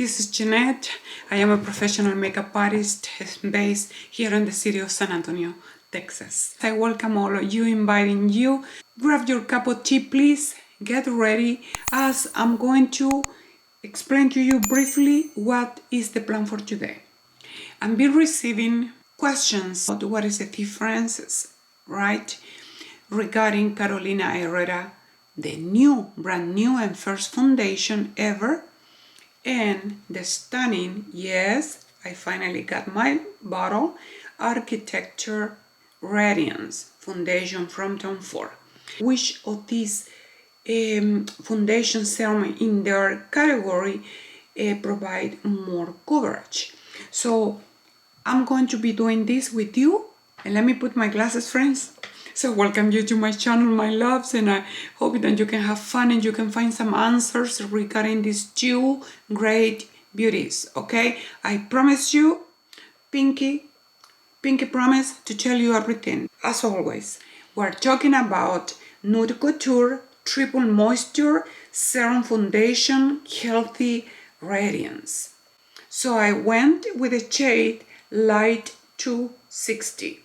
This is Jeanette. I am a professional makeup artist based here in the city of San Antonio, Texas. I welcome all of you, inviting you. Grab your cup of tea, please. Get ready, as I'm going to explain to you briefly what is the plan for today. I'll be receiving questions about what is the differences, right, regarding Carolina Herrera, the brand new and first foundation ever, and the stunning, yes, I finally got my bottle, Architecture Radiance foundation from Tom Ford. Which of these foundation serum in their category provide more coverage? So I'm going to be doing this with you, and let me put my glasses, friends. So welcome you to my channel, my loves, and I hope that you can have fun and you can find some answers regarding these two great beauties, okay? I promise you, pinky promise to tell you everything. As always, we're talking about Nude Couture Triple Moisture Serum Foundation Healthy Radiance. So I went with the shade Light 260.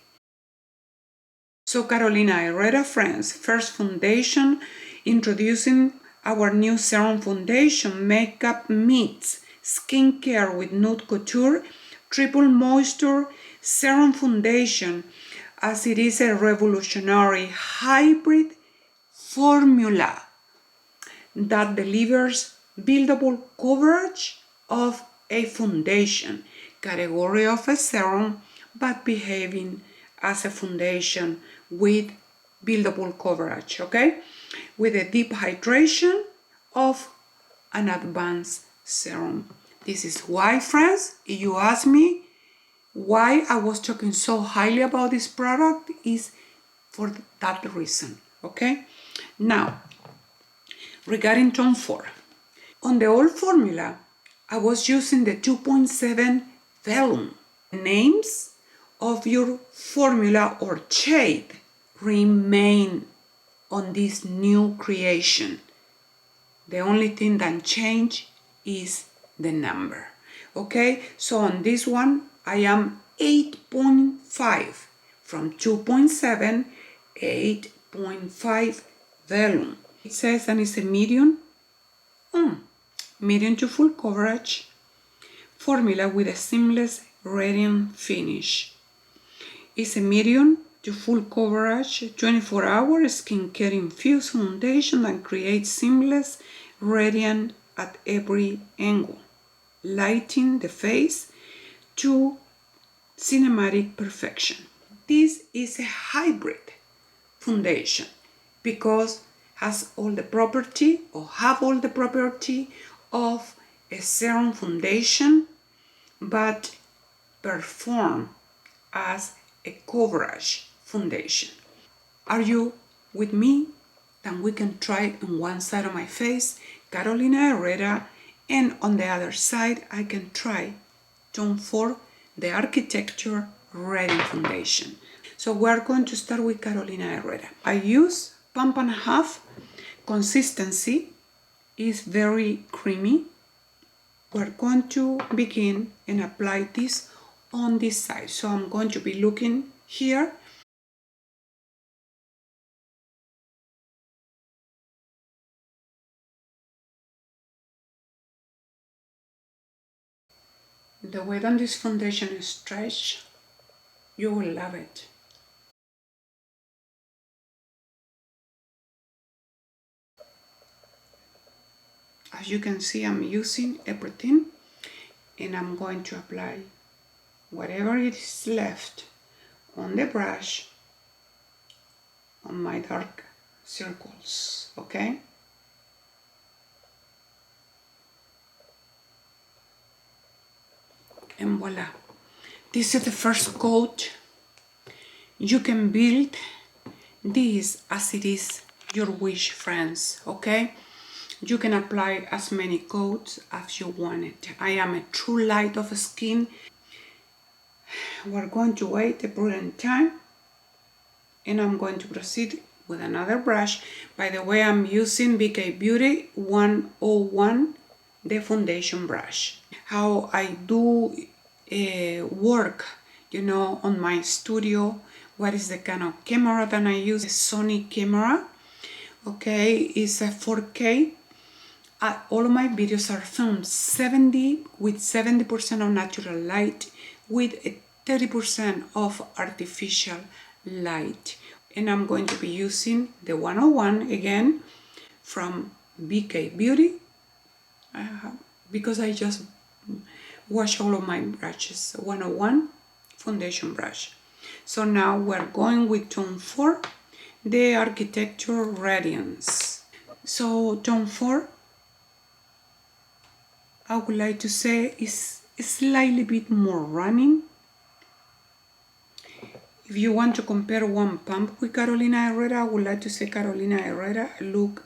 So Carolina Herrera, friends, first foundation, introducing our new serum foundation. Makeup meets skincare with Nude Couture Triple Moisture Serum Foundation, as it is a revolutionary hybrid formula that delivers buildable coverage of a foundation, category of a serum, but behaving as a foundation with buildable coverage, okay? With a deep hydration of an advanced serum. This is why, friends, if you ask me why I was talking so highly about this product, is for that reason, okay? Now, regarding Tom Ford, on the old formula, I was using the 2.7 Vellum. Names of your formula or shade remain on this new creation. The only thing that changed is the number. Okay, so on this one I am 8.5 from 2.7, 8.5 Vellum. It says, and it's a medium to full coverage formula with a seamless radiant finish. It's a medium to full coverage 24-hour skincare infused foundation that creates seamless radiant at every angle, lighting the face to cinematic perfection. This is a hybrid foundation because have all the property of a serum foundation, but perform as a coverage foundation. Are you with me? Then we can try on one side of my face Carolina Herrera, and on the other side I can try Tom Ford, the Architecture Ready Foundation. So we're going to start with Carolina Herrera. I use pump and a half. Consistency is very creamy. We're going to begin and apply this on this side. So I'm going to be looking here. The way that this foundation is stretched, you will love it. As you can see, I'm using everything, and I'm going to apply whatever is left on the brush on my dark circles, okay? And voila, this is the first coat. You can build this as it is your wish, friends, okay? You can apply as many coats as you want it. I am a true light of skin. We're going to wait a prudent time, and I'm going to proceed with another brush. By the way, I'm using BK Beauty 101 the foundation brush. How I do work, you know, on my studio. What is the kind of camera that I use? A Sony camera. Okay, it's a 4K. All of my videos are filmed 70% of natural light with 30% of artificial light. And I'm going to be using the 101 again from BK Beauty. Because I just wash all of my brushes. 101 foundation brush. So now we're going with tone 4, the Architecture Radiance. So tone 4, I would like to say is slightly bit more running. If you want to compare one pump with Carolina Herrera, I would like to say Carolina Herrera look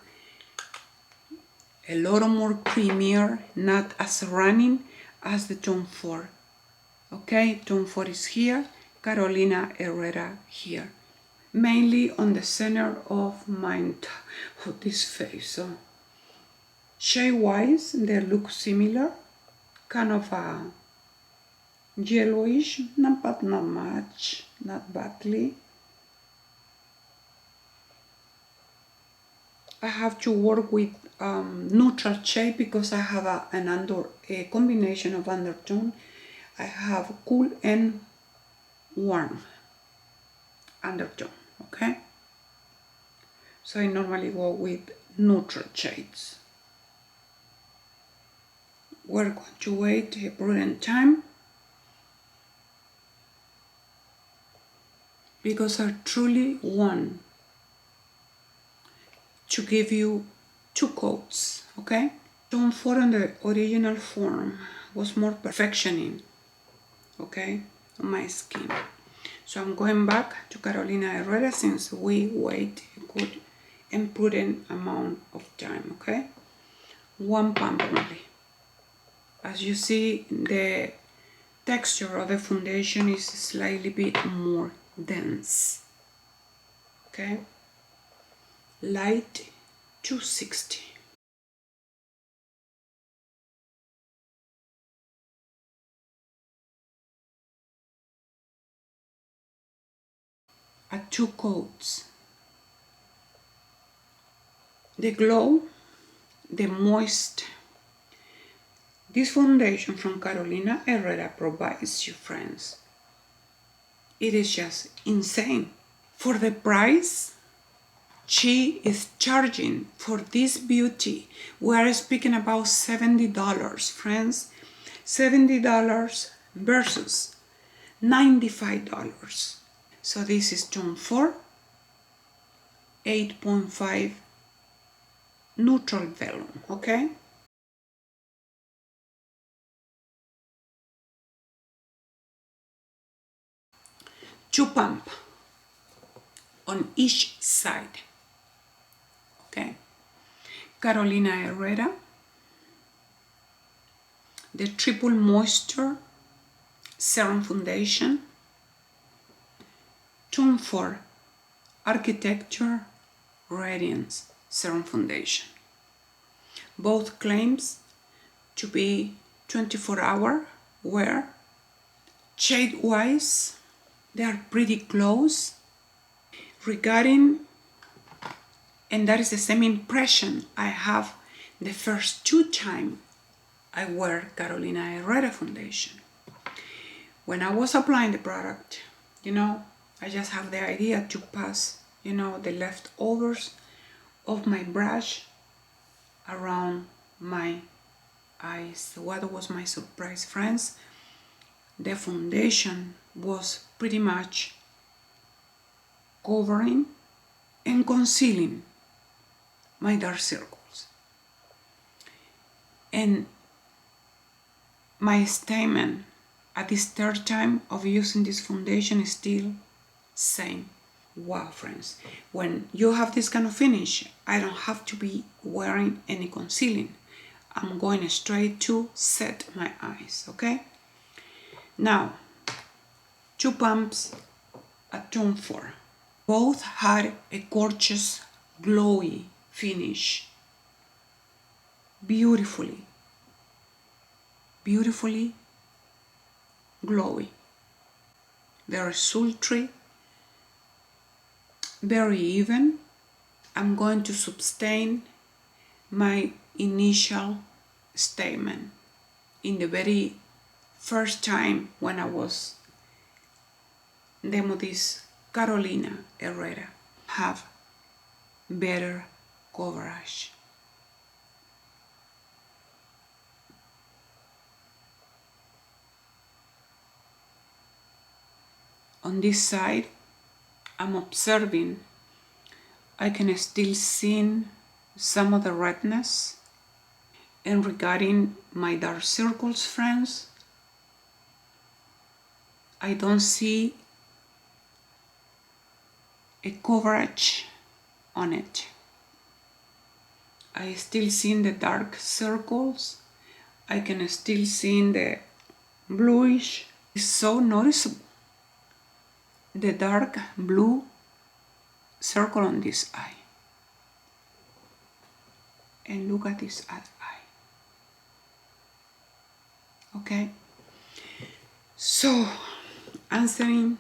a lot more creamier, not as running as the tone 4. Okay, tone 4 is here, Carolina Herrera here. Mainly on the center of this face. So shade-wise, they look similar, kind of a yellowish, but not much, not badly. I have to work with neutral shade because I have a combination of undertone. I have cool and warm undertone, okay? So I normally go with neutral shades. We're going to wait a prudent time because I truly want to give you 2 coats, okay? Tone 4 on the original form was more perfectioning, okay, on my skin. So I'm going back to Carolina Herrera since we wait a good and prudent amount of time, okay? 1 pump only. As you see, the texture of the foundation is slightly bit more dense, okay? Light 260. At 2 coats. The glow, the moist. This foundation from Carolina Herrera provides you, friends. It is just insane. For the price she is charging for this beauty, we are speaking about $70, friends. $70 versus $95. So this is tone 4, 8.5 neutral vellum, okay? Two pump on each side, okay? Carolina Herrera, the triple moisture serum foundation, tone 4 Architecture Radiance serum foundation. Both claims to be 24-hour wear. Shade wise, they are pretty close. Regarding, and that is the same impression I have the first 2 times I wear Carolina Herrera foundation. When I was applying the product, you know, I just have the idea to pass, you know, the leftovers of my brush around my eyes. What was my surprise, friends? The foundation was pretty much covering and concealing my dark circles. And my statement at this 3rd time of using this foundation is still same. Wow, friends, when you have this kind of finish, I don't have to be wearing any concealing. I'm going straight to set my eyes, okay? Now, 2 pumps at tone 4. Both had a gorgeous, glowy finish. Beautifully. beautifully glowy, very sultry, very even. I'm going to sustain my initial statement in the very first time when I was demo this Carolina Herrera. Have better coverage. On this side, I'm observing I can still see some of the redness. And regarding my dark circles, friends, I don't see a coverage on it. I still see the dark circles. I can still see the bluish. It's so noticeable. The dark blue circle on this eye. And look at this eye. Okay? So, answering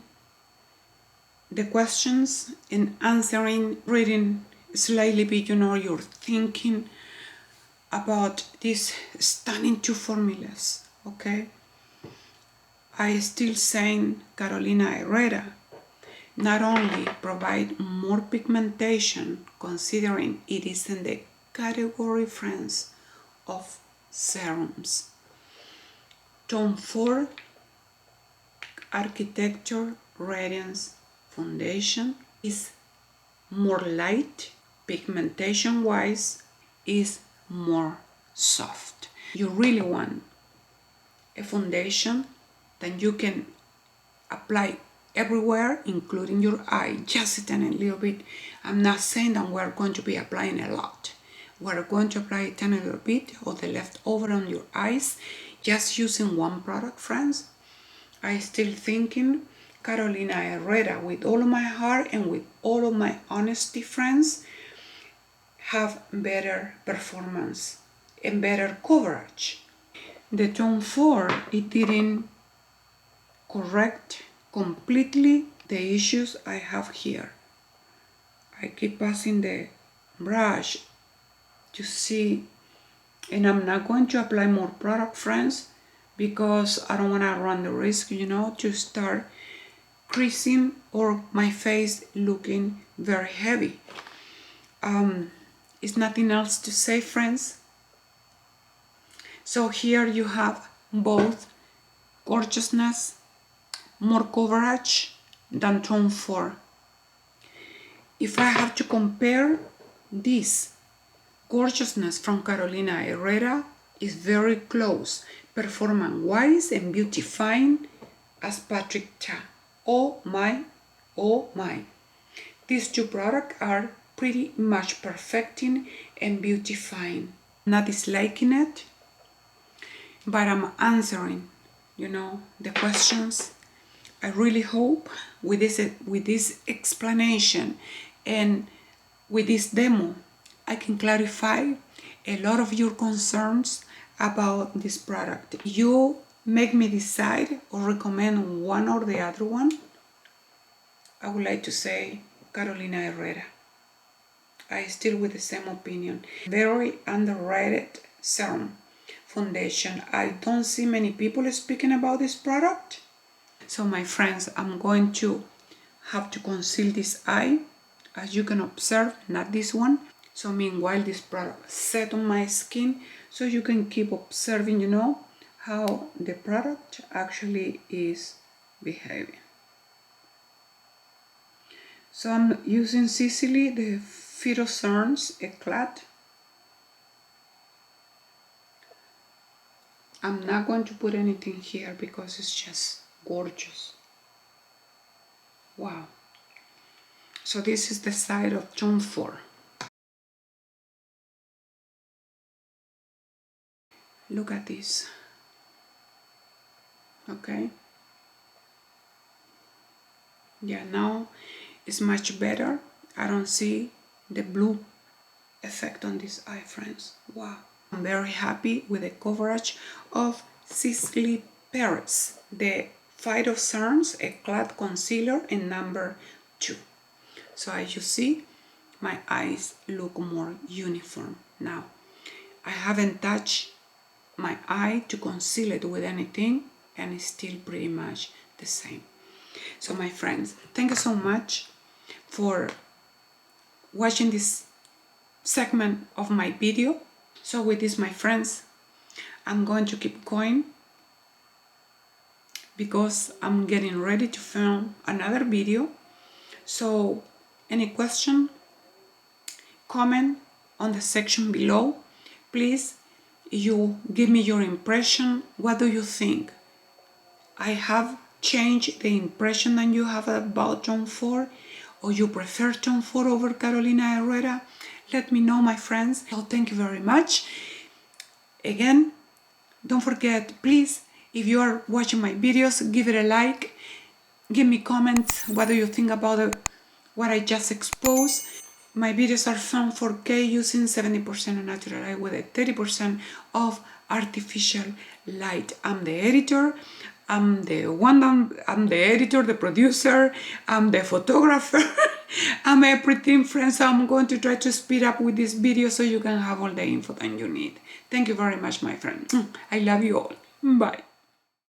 the questions and reading slightly bit, you're thinking about these stunning two formulas, okay? I still saying Carolina Herrera not only provide more pigmentation, considering it is in the category, friends, of serums. Tone 4 Architecture Radiance Foundation is more light, pigmentation wise is more soft. You really want a foundation that you can apply everywhere, including your eye, just a tiny little bit. I'm not saying that we're going to be applying a lot. We're going to apply a tiny little bit of the leftover on your eyes, just using one product, friends. I still thinking Carolina Herrera, with all of my heart and with all of my honesty, friends, have better performance and better coverage. The tone 4, it didn't correct completely the issues I have here. I keep passing the brush to see, and I'm not going to apply more product, friends, because I don't want to run the risk, to start creasing or my face looking very heavy. It's nothing else to say, friends. So here you have both gorgeousness, more coverage than tone 4. If I have to compare this gorgeousness from Carolina Herrera, is very close performance wise and beautifying as Patrick Ta. Oh my. These two products are pretty much perfecting and beautifying. Not disliking it, but I'm answering, the questions. I really hope with this explanation and with this demo, I can clarify a lot of your concerns about this product. You make me decide or recommend one or the other one. I would like to say Carolina Herrera. I still with the same opinion. Very underrated serum foundation. I don't see many people speaking about this product. So my friends, I'm going to have to conceal this eye, as you can observe, not this one. So meanwhile, this product set on my skin, so you can keep observing, how the product actually is behaving. So I'm using SISLEY, the PHYTO ECLAT. I'm not going to put anything here because it's just gorgeous. Wow. So this is the side of tone 4. Look at this. Okay. Yeah, now it's much better. I don't see the blue effect on this eye, friends. Wow. I'm very happy with the coverage of SISLEY Paris, the PHYTO CERNS ECLAT Concealer in number 2. So as you see, my eyes look more uniform now. I haven't touched my eye to conceal it with anything, and it's still pretty much the same. So my friends, thank you so much for watching this segment of my video. So with this, my friends, I'm going to keep going because I'm getting ready to film another video. So any question, comment on the section below. Please, you give me your impression. What do you think? I have changed the impression that you have about Tom Ford, or you prefer Tom Ford over Carolina Herrera? Let me know, my friends. So thank you very much. Again, don't forget, please, if you are watching my videos, give it a like. Give me comments. What do you think about what I just exposed? My videos are filmed 4K using 70% of natural light with a 30% of artificial light. I'm the editor. I'm the editor, the producer. I'm the photographer. I'm everything, friends. So I'm going to try to speed up with this video so you can have all the info that you need. Thank you very much, my friend. I love you all. Bye.